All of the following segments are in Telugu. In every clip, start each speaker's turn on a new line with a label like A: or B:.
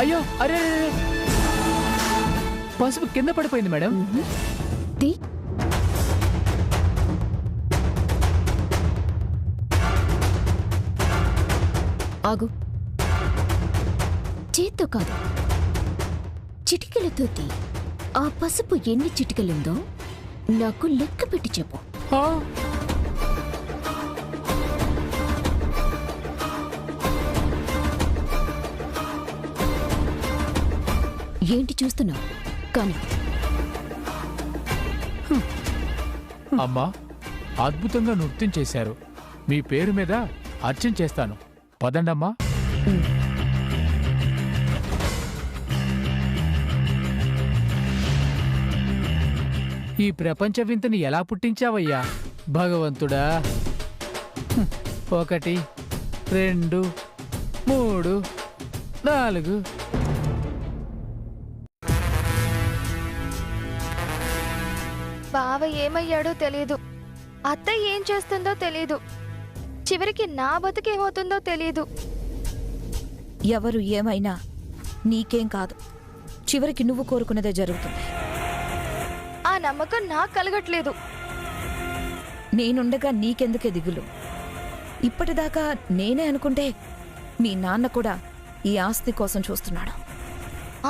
A: అయ్యో అరే పసుపు కింద పడిపోయింది మేడం.
B: ఆగు, చేత్తో కాదు చిటికెలతో తీ. ఆ పసుపు ఎన్ని చిటికెలుందో నాకు లెక్క పెట్టి చెప్పు. ఏంటి చూస్తున్నావు? కానీ
A: అమ్మా, అద్భుతంగా నృత్యం చేశారు. మీ పేరు మీద అర్చన చేస్తాను. పదండమ్మా. ఈ ప్రపంచ వింతని ఎలా పుట్టించావయ్యా భగవంతుడా? 1 2 3 4.
C: బావ ఏమయ్యాడో తెలీదు, అత్తయ్య ఏం చేస్తుందో తెలీదు, చివరికి నా బతుకేమవుతుందో తెలీదు.
D: ఎవరు ఏమైనా నీకేం కాదు, చివరికి నువ్వు కోరుకున్నదే జరుగుతుంది.
C: ఆ నమ్మకం నాకు కలగట్లేదు.
D: నేనుండగా నీకెందుకే దిగులు? ఇప్పటిదాకా నేనే అనుకుంటే మీ నాన్న కూడా ఈ ఆస్తి కోసం చూస్తున్నాడు.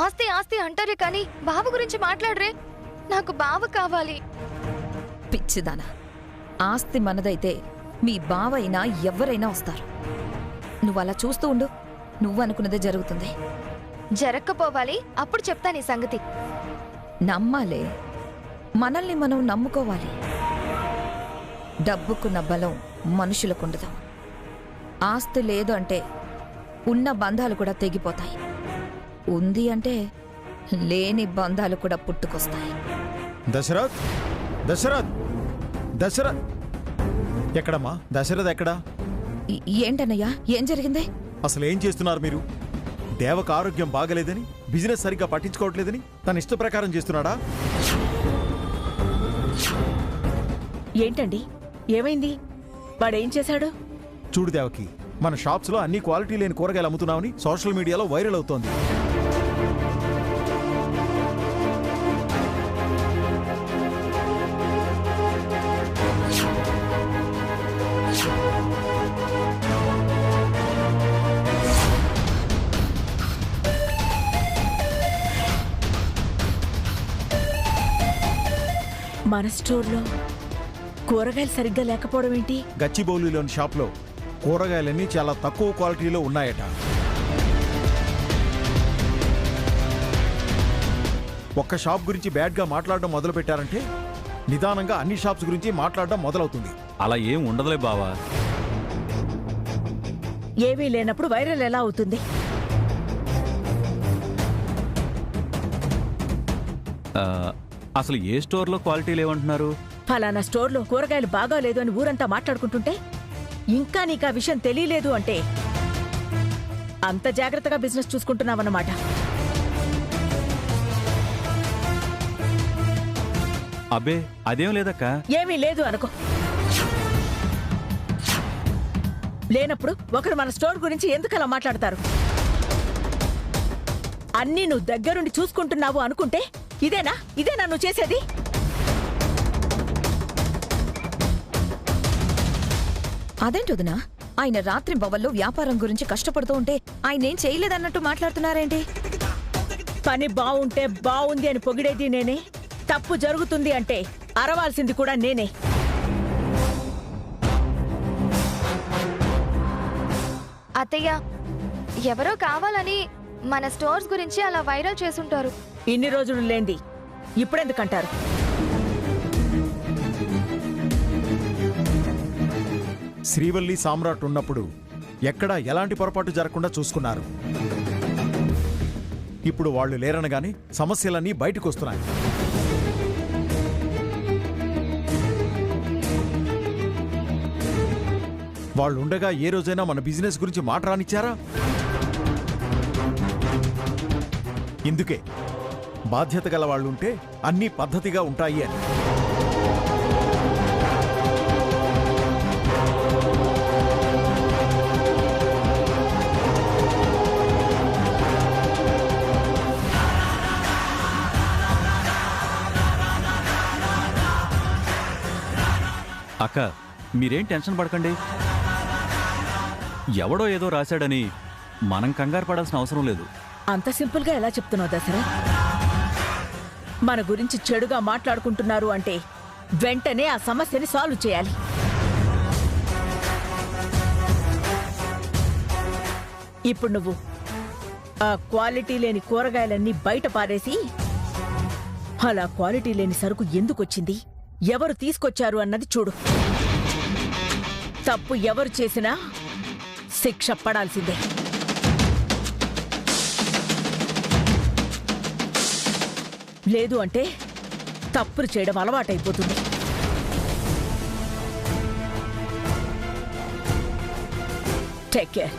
C: ఆస్తి ఆస్తి అంటారే కానీ బావ గురించి మాట్లాడరే. నాకు బావ కావాలి.
D: పిచ్చిదానా, ఆస్తి మనదైతే మీ బావైనా ఎవరైనా వస్తారు. నువ్వలా చూస్తూ ఉండు, నువ్వు అనుకున్నదే జరుగుతుంది.
C: జరక్కపోవాలి, అప్పుడు చెప్తా నీ సంగతి.
D: నమ్మాలే, మనల్ని మనం నమ్ముకోవాలి. డబ్బుకున్న బలం మనుషులకుండదు. ఆస్తి లేదు అంటే ఉన్న బంధాలు కూడా తెగిపోతాయి. ఉంది అంటే లేని బంధాలు కూడా పుట్టుకొస్తాయి.
E: దశరథ్, దశరథ్, దశరథ్ ఎక్కడమ్మా? దశరథ్ ఎక్కడా?
D: ఏంటన్నయ్యా, ఏం జరిగింది?
E: అసలు ఏం చేస్తున్నారు మీరు? దేవకు ఆరోగ్యం బాగలేదని, బిజినెస్ సరిగ్గా పట్టించుకోవట్లేదని తన ఇష్ట ప్రకారం చేస్తున్నాడా?
F: ఏంటండి, ఏమైంది? వాడేం చేశాడు?
E: చూడు దేవకి, మన షాప్స్ లో అన్ని క్వాలిటీ లేని కూరగాయలు అమ్ముతున్నామని సోషల్ మీడియాలో వైరల్ అవుతోంది.
F: మన స్టోర్లో కూరగాయలు సరిగ్గా లేకపోవడం ఏంటి?
E: గచ్చిబౌలిలోని షాప్లో కూరగాయలన్నీ చాలా తక్కువ క్వాలిటీలో ఉన్నాయట. ఒక్క షాప్ గురించి బ్యాడ్గా మాట్లాడడం మొదలు పెట్టారంటే నిదానంగా అన్ని షాప్స్ గురించి మాట్లాడడం మొదలవుతుంది.
G: అలా ఏం ఉండదులే బావా.
F: ఏమీ లేనప్పుడు వైరల్ ఎలా అవుతుంది?
G: అసలు ఏ స్టోర్లో క్వాలిటీ లేవంటున్నారు?
F: ఫలానా స్టోర్లో కూరగాయలు బాగాలేదు అని ఊరంతా మాట్లాడుకుంటుంటే ఇంకా నీకు ఆ విషయం తెలియలేదు అంటే అంత జాగ్రత్తగా బిజినెస్ చూసుకుంటున్నావన్నమాట.
G: అబ్బే అదేం లేదక్క.
F: ఏమీ లేదు అనుకో. లేనప్పుడు ఒకరు మన స్టోర్ గురించి ఎందుకలా మాట్లాడతారు? అన్నీ నువ్వు దగ్గరుండి చూసుకుంటున్నావు అనుకుంటే ఇదేనా నువ్వు చేసేది?
D: అదేంటొదినా, ఆయన రాత్రి బవల్లో వ్యాపారం గురించి కష్టపడుతూ ఉంటే ఆయన ఏం చేయలేదన్నట్టు మాట్లాడుతున్నారేంటి?
F: పని బావుంటే బావుంది అని పొగిడేది నేనే, తప్పు జరుగుతుంది అంటే అరవాల్సింది కూడా నేనే.
C: అత్తయ్య, ఎవరో కావాలని మన స్టోర్స్ గురించి అలా వైరల్ చేసుంటారు.
F: ఇన్ని రోజులు లేంది ఇప్పుడెందుకంటారు?
E: శ్రీవల్లి సామ్రాట్ ఉన్నప్పుడు ఎక్కడా ఎలాంటి పొరపాటు జరగకుండా చూసుకున్నారు. ఇప్పుడు వాళ్ళు లేరనగానే సమస్యలన్నీ బయటకు వస్తున్నాయి. వాళ్ళుండగా ఏ రోజైనా మన బిజినెస్ గురించి మాట రానిచ్చారా? ఇందుకే బాధ్యత గల వాళ్ళుంటే అన్నీ పద్ధతిగా ఉంటాయి అని.
G: అక్క మీరేం టెన్షన్ పడకండి. ఎవడో ఏదో రాశాడని మనం కంగారు పడాల్సిన అవసరం లేదు.
F: అంత సింపుల్గా ఎలా చెప్తున్నావు దశరథ్? మన గురించి చెడుగా మాట్లాడుకుంటున్నారు అంటే వెంటనే ఆ సమస్యని సాల్వ్ చేయాలి. ఇప్పుడు నువ్వు ఆ క్వాలిటీ లేని కూరగాయలన్నీ బయట పారేసి అలా క్వాలిటీ లేని సరుకు ఎందుకొచ్చింది, ఎవరు తీసుకొచ్చారు అన్నది చూడు. తప్పు ఎవరు చేసినా శిక్ష పడాల్సిందే. లేదు అంటే తప్పులు చేయడం అలవాటైపోతుంది. Take care.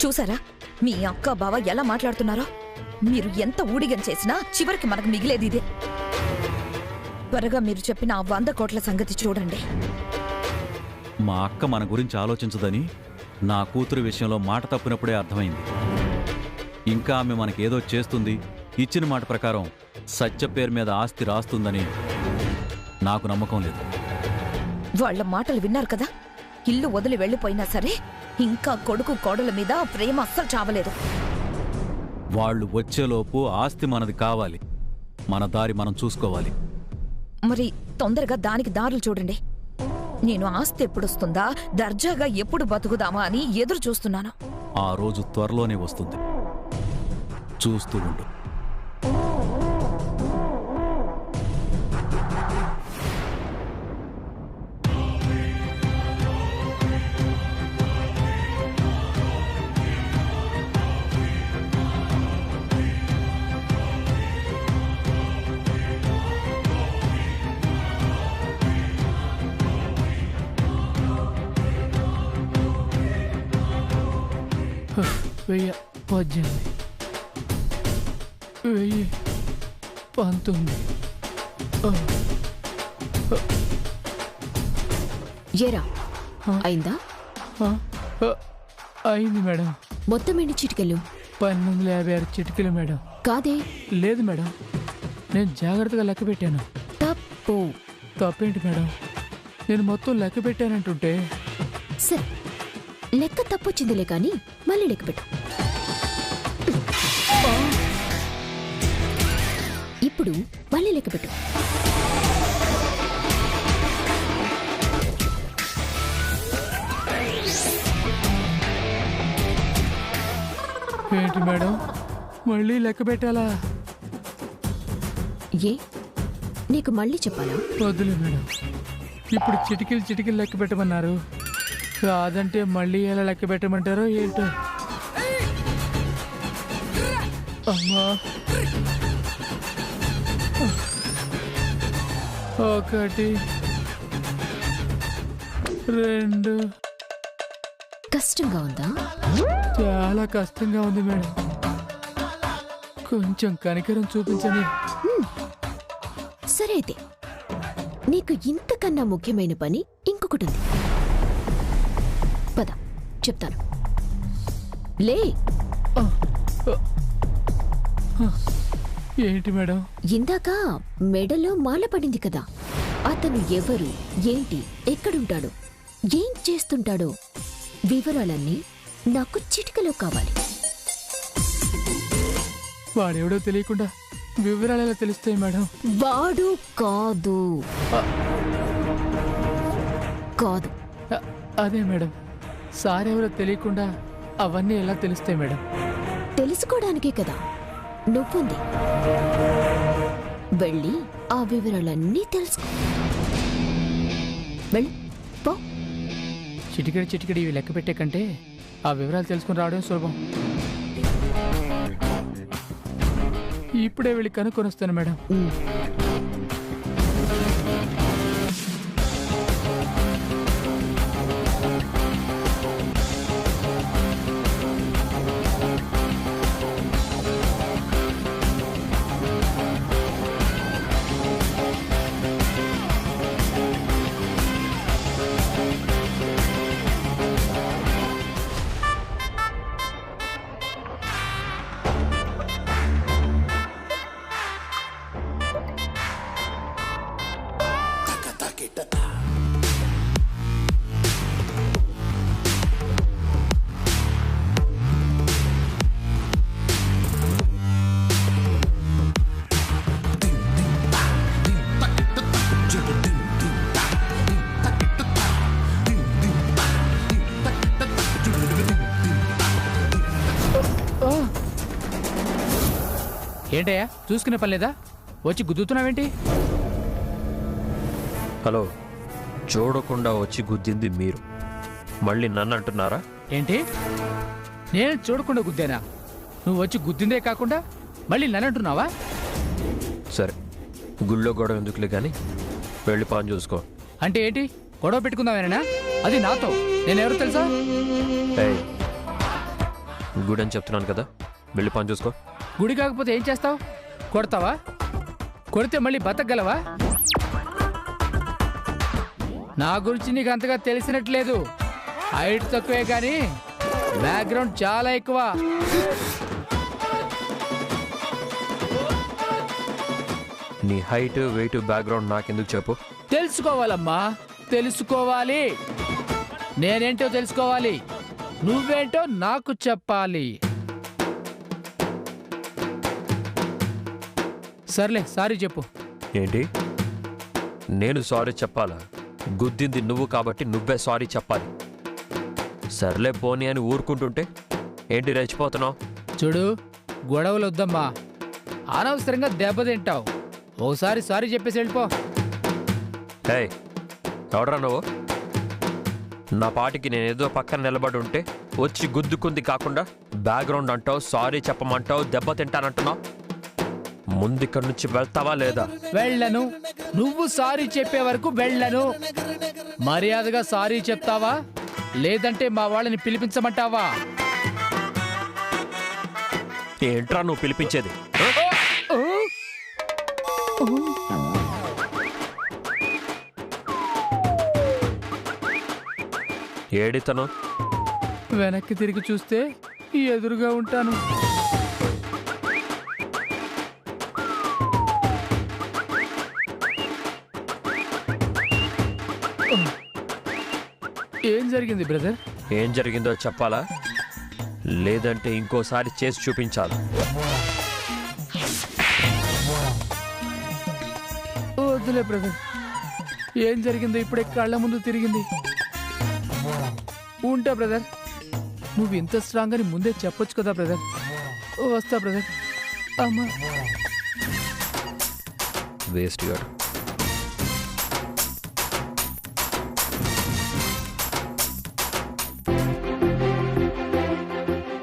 D: చూసారా మీ అక్క బావ ఎలా మాట్లాడుతున్నారో? మీరు ఎంత ఊడిగం చేసినా చివరికి మనకు మిగిలేది ఇదే. త్వరగా మీరు చెప్పిన ఆ 100 కోట్ల సంగతి చూడండి.
G: మా అక్క మన గురించి ఆలోచించదని నా కూతురు విషయంలో మాట తప్పినప్పుడే అర్థమైంది. ఇంకా ఆమె మనకేదో చేస్తుంది, ఇచ్చిన మాట ప్రకారం సత్య పేరు మీద ఆస్తి రాస్తుందని నాకు నమ్మకం లేదు.
D: వాళ్ళ మాటలు విన్నారు కదా? ఇల్లు వదిలి వెళ్ళిపోయినా సరే ఇంకా కొడుకు కోడల మీద ప్రేమ అస్సలు చావలేదు.
G: వాళ్ళు వచ్చేలోపు ఆస్తి మనది కావాలి, మన దారి మనం చూసుకోవాలి.
D: మరి తొందరగా దానికి దారులు చూడండి. నేను ఆస్తి ఎప్పుడొస్తుందా, దర్జాగా ఎప్పుడు బతుకుదామా అని ఎదురు చూస్తున్నాను.
G: ఆ రోజు త్వరలోనే వస్తుంది, చూస్తూ ఉండు.
A: వెయ్యి 18, 19.
B: ఏరా అయిందా?
A: అయింది మేడం.
B: మొత్తం ఎన్ని చిటికెళ్ళు?
A: 1256 చిటికలు మేడం.
B: కాదే.
A: లేదు మేడం, నేను జాగ్రత్తగా లెక్క పెట్టాను.
B: తప్పు.
A: తప్పేంటి మేడం? నేను మొత్తం లెక్క పెట్టానంటుంటే.
B: సరే, లెక్క తప్పొచ్చిందిలే కానీ మళ్ళీ లెక్క పెట్టు. ఇప్పుడు మళ్ళీ లెక్క పెట్టు.
A: ఏంటి మేడం, మళ్ళీ లెక్క పెట్టాలా?
B: ఏ నీకు మళ్ళీ చెప్పాలా?
A: వద్దులే మేడం, ఇప్పుడు చిటికలు లెక్క పెట్టమన్నారు. కాదంటే మళ్ళీ ఎలా లెక్క పెట్టమంటారో ఏంటో. అమ్మా, 1, 2.
B: కష్టంగా ఉందా?
A: చాలా కష్టంగా ఉంది మేడం, కొంచెం కనికరం చూపించండి.
B: సరే అయితే నీకు ఇంతకన్నా ముఖ్యమైన పని ఇంకొకటి ఉంది. పద చెప్తాను. లే.
A: ఏంటి మేడం?
B: ఇందాక మెడలో మాల పడింది కదా, అతను ఎవరు, ఏంటి, ఎక్కడుంటాడో, ఏం చేస్తుంటాడో వివరాలన్నీ నాకు చిటికలో కావాలి.
A: వాడెవడో తెలియకుండా వివరాలు ఎలా తెలుస్తాయి మేడం?
B: వాడు కాదు. కాదు.
A: అదే మేడం, సార్ ఎవరో తెలియకుండా అవన్నీ ఎలా తెలుస్తాయి మేడం?
B: తెలుసుకోవడానికే కదా నువ్వుంది. వెళ్ళి ఆ వివరాలన్నీ తెలుసుకో. వెళ్ళి పో.
A: చిటికడి ఇవి లెక్క పెట్టే కంటే ఆ వివరాలు తెలుసుకుని రావడం సులభం. ఇప్పుడే వెళ్ళి కనుక్కొని వస్తాను మేడం. ఏంటయ్యా చూసుకునే పని లేదా? వచ్చి గుద్దుతున్నావేంటి?
H: హలో, చూడకుండా వచ్చి గుద్దింది మీరు, మళ్ళీ నన్ను అంటున్నారా?
A: ఏంటి? నేను చూడకుండా గుద్దానా? నువ్వు వచ్చి గుద్దిందే కాకుండా మళ్ళీ నన్ను అంటున్నావా?
H: సరే, గుళ్ళో గొడవ ఎందుకులే కానీ వెళ్ళి పని చూసుకో.
A: అంటే ఏంటి? గొడవ పెట్టుకుందామేనా? అది నాతో. నేనెవరు తెలుసా?
H: ఏయ్, గుడి అని చెప్తున్నాను కదా, వెళ్ళి పని చూసుకో.
A: గుడి కాకపోతే ఏం చేస్తావు? కొడతావా? కొడితే మళ్ళీ బతకగలవా? నా గురించి నీకు అంతగా తెలిసినట్లేదు. హైట్ తక్కువే కానీ బ్యాక్గ్రౌండ్ చాలా ఎక్కువ.
H: నీ హైట్, వెయిట్, బ్యాక్గ్రౌండ్ నాకెందుకు చెప్పు?
A: తెలుసుకోవాలమ్మా, తెలుసుకోవాలి. నేనేంటో తెలుసుకోవాలి. నువ్వేంటో నాకు చెప్పాలి. సర్లే, సారీ చెప్పు.
H: ఏంటి? నేను సారీ చెప్పాలా? గుద్దింది నువ్వు కాబట్టి నువ్వే సారీ చెప్పాలి. సర్లే పోనీ అని ఊరుకుంటుంటే ఏంటి రెచ్చిపోతున్నావు?
A: చూడు, గొడవలు వద్దమ్మా. అనవసరంగా దెబ్బతింటావు. ఓసారి సారీ చెప్పేసి వెళ్ళిపో.
H: హే, ఎవడరా నువ్వు? నా పాటికి నేనేదో పక్కన నిలబడి ఉంటే వచ్చి గుద్దుకుంది కాకుండా బ్యాక్గ్రౌండ్ అంటావు, సారీ చెప్పమంటావు, దెబ్బ తింటానంటున్నావు. ముందిక్కడి నుంచి వెళ్తావా లేదా?
A: వెళ్ళను. నువ్వు సారీ చెప్పే వరకు వెళ్ళను. మర్యాదగా సారీ చెప్తావా లేదంటే మా వాళ్ళని పిలిపించమంటావా?
H: ఏంట్రా నువ్వు పిలిపించేది? ఏడితను?
A: వెనక్కి తిరిగి చూస్తే ఎదురుగా ఉంటాను. ఏం జరిగింది బ్రదర్?
H: ఏం జరిగిందో చెప్పాలా లేదంటే ఇంకోసారి చేసి చూపించాలా?
A: వద్దులే బ్రదర్. ఏం జరిగిందో ఇప్పుడే కళ్ళ ముందు తిరిగింది. ఉంటా బ్రదర్. నువ్వు ఇంత స్ట్రాంగ్ అని ముందే చెప్పొచ్చు కదా బ్రదర్. వస్తా బ్రదర్. అమ్మా,
H: వేస్ట్ గాడు.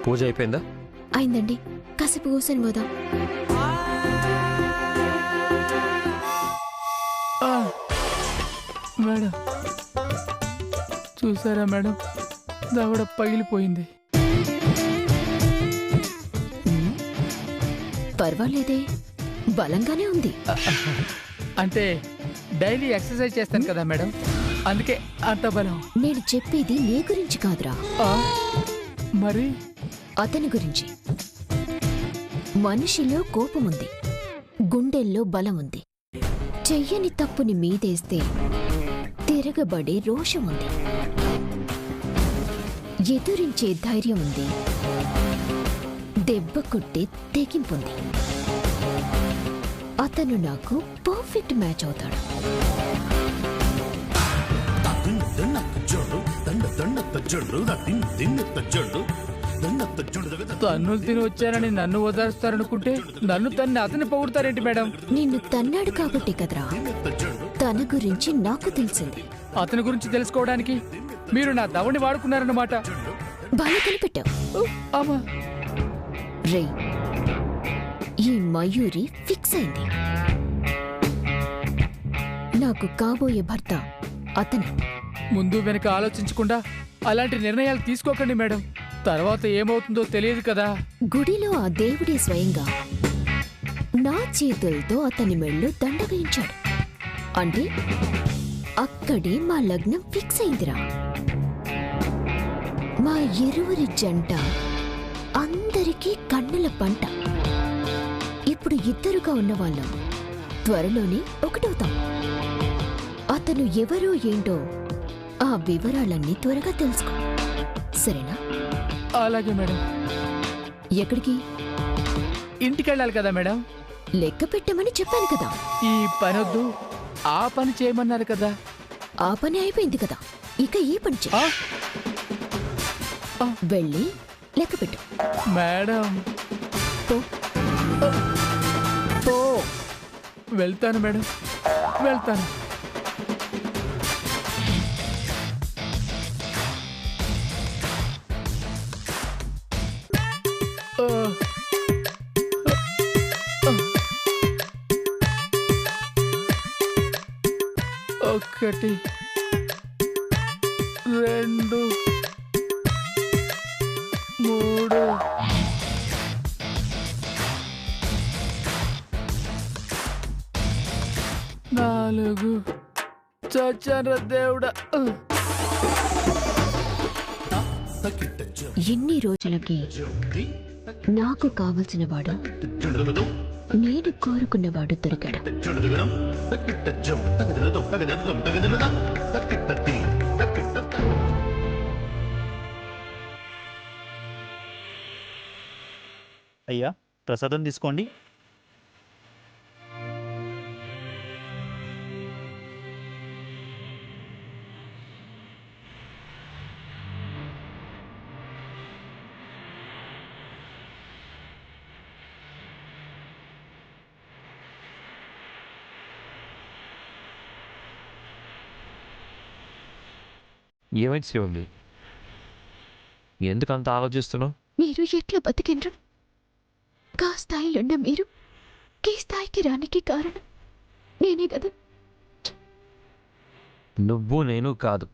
H: పూజ అయిపోయిందా?
B: అయిందండి. కాసేపు కూర్చొని పోదాం.
A: మేడం చూసారా మేడం, దవడ పగిలిపోయింది.
B: పర్వాలేదే, బలంగానే ఉంది.
A: అంటే డైలీ ఎక్సర్సైజ్ చేస్తాను కదా మేడం, అందుకే అంత బలం.
B: నేను చెప్పేది నీ గురించి కాదురా,
A: మరి
B: అతని గురించి. మనిషిలో కోపముంది, గుండెల్లో బలం ఉంది. చెయ్యని తప్పుని మీదేస్తే తిరగబడే రోషముంది, ఎదురించే ధైర్యం ఉంది, దెబ్బ కొట్టే తెగింపుంది. అతను నాకు పర్ఫెక్ట్ మ్యాచ్ అవుతాడు.
A: తన్నులు తిని వచ్చానని నన్ను ఓదారుస్తారనుకుంటే నన్ను తన్ని అతన్ని పొగుడతారేంటి మేడం?
B: నిన్ను తన్నాడు కాబట్టి కదరా తన గురించి నాకు తెలిసింది.
A: అతని గురించి తెలుసుకోవడానికి మీరు నా దవని వాడుకున్నారన్నమాట.
B: బాగా కనిపెట్టావు.
A: అమ్మా,
B: రే, ఈ మయూరి ఫిక్స్ అయింది. నాకు కాబోయే భర్త అతనే.
A: ముందు వెనక ఆలోచించకుండా అలాంటి నిర్ణయాలు తీసుకోకండి మేడం. తర్వాత ఏమవుతుందో తెలియదు కదా.
B: గుడిలో ఆ దేవుడే స్వయంగా నా చేతులతో అతని మెళ్ళు దండ వేయించాడు. అంటే అక్కడే మా లగ్నం ఫిక్స్ అయిందిరా. మా ఇరువురి జంట అందరికీ కన్నుల పంట. ఇప్పుడు ఇద్దరుగా ఉన్నవాళ్ళం త్వరలోనే ఒకటవుతాం. అతను ఎవరో ఏంటో ఆ వివరాలన్నీ త్వరగా తెలుసుకో, సరేనా?
A: అలాగే మేడం.
B: ఎక్కడికి?
A: ఇంటికెళ్ళాలి కదా మేడం.
B: లెక్క పెట్టమని చెప్పాను కదా.
A: ఈ పనొద్దు, ఆ పని చేయమన్నారు కదా.
B: ఆ పని అయిపోయింది కదా, ఇక ఈ పని చెయ్యి. వెళ్ళి లెక్క పెట్టు
A: మేడం.
B: పో.
A: వెళ్తాను మేడం, వెళ్తాను. ఒకటి, రెండు, మూడు, నాలుగు. చచ్చాను దేవుడా.
B: ఎన్ని రోజులకి నాకు కావలసిన వాడు, నేను కోరుకున్నవాడు దొరికాడు.
I: అయ్యా ప్రసాదం తీసుకోండి.
H: ఏమైంది శివండి? ఎందుకు అంత ఆలోచిస్తున్నావు?
B: మీరు ఎట్లా బతికిండ్రు? కా స్థాయిలున్న మీరు ఈ స్థాయికి రానికి కారణం నేనే కదా.
H: నువ్వు నేను కాదు.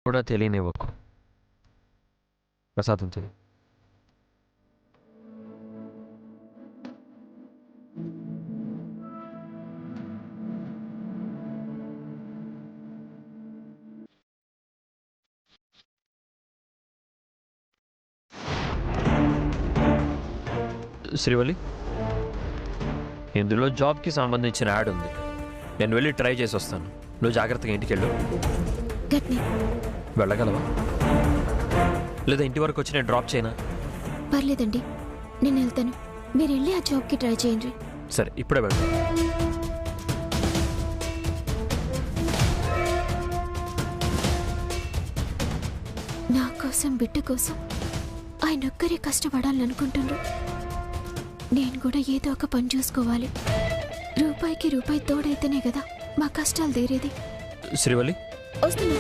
H: కూడా తెలియనివ్వకు. ప్రసాదం తిని. శ్రీవల్లి, ఇందులో జాబ్కి సంబంధించిన యాడ్ ఉంది. నేను వెళ్ళి ట్రై చేసి వస్తాను. నువ్వు జాగ్రత్తగా ఇంటికి వెళ్ళు. వెళ్ళగలవా? లేదా ఇంటి వరకు వచ్చి నేను డ్రాప్ చేయనా?
B: పర్లేదండి, నేను వెళ్తాను. మీరు వెళ్ళి ఆ జాబ్కి ట్రై చేయండి.
H: సరే, ఇప్పుడే వెళ్తా.
B: నా కోసం, బిడ్డ కోసం ఆయనొక్కరే కష్టపడాలనుకుంటున్నారు. నేను కూడా ఏదో ఒక పని చూసుకోవాలి. రూపాయికి రూపాయి తోడైతేనే కదా మా కష్టాలు తీరేది.
H: శ్రీవల్లి,
B: వస్తున్నా.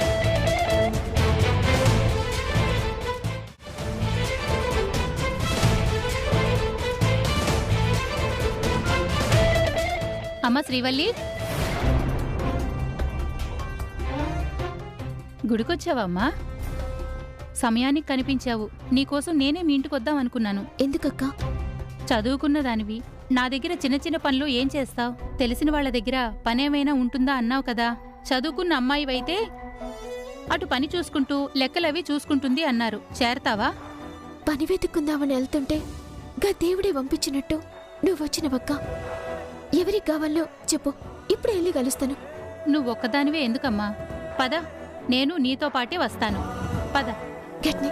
J: అమ్మ శ్రీవల్లి, గుడికొచ్చావమ్మా? సమయానికి కనిపించావు. నీకోసం నేనే మీ ఇంటికి వద్దాం అనుకున్నాను.
B: ఎందుకక్కా?
J: చదువుకున్న దానివి, నా దగ్గర చిన్న చిన్న పనులు ఏం చేస్తావు? తెలిసిన వాళ్ళ దగ్గర పనేమైనా ఉంటుందా అన్నావు కదా. చదువుకున్న అమ్మాయివైతే అటు పని చూసుకుంటూ లెక్కలవి చూసుకుంటుంది అన్నారు. చేరతావా?
B: పని వెతుక్కుందామని వెళ్తుంటే గా దేవుడే పంపించినట్టు నువ్వు వచ్చినవక్క. ఎవరికి కావాలో చెప్పు, ఇప్పుడే వెళ్ళి కలుస్తాను.
J: నువ్వొక్కదానివే ఎందుకమ్మా? పద, నేను నీతో పాటే వస్తాను. పద.
B: గట్ని.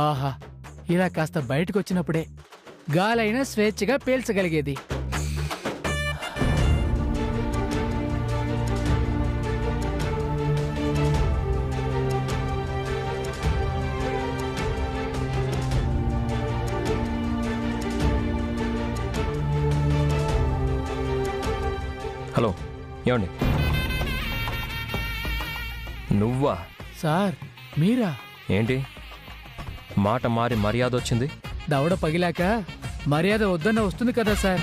A: ఆహా, ఇలా కాస్త బయటకు వచ్చినప్పుడే గాలైనా స్వేచ్ఛగా పీల్చగలిగేది.
H: ఏమండి నువ్వా?
A: సార్ మీరా?
H: ఏంటి మాట మారి మర్యాద వచ్చింది?
A: దవడ పగిలాక మర్యాద వద్దన్న వస్తుంది కదా సార్.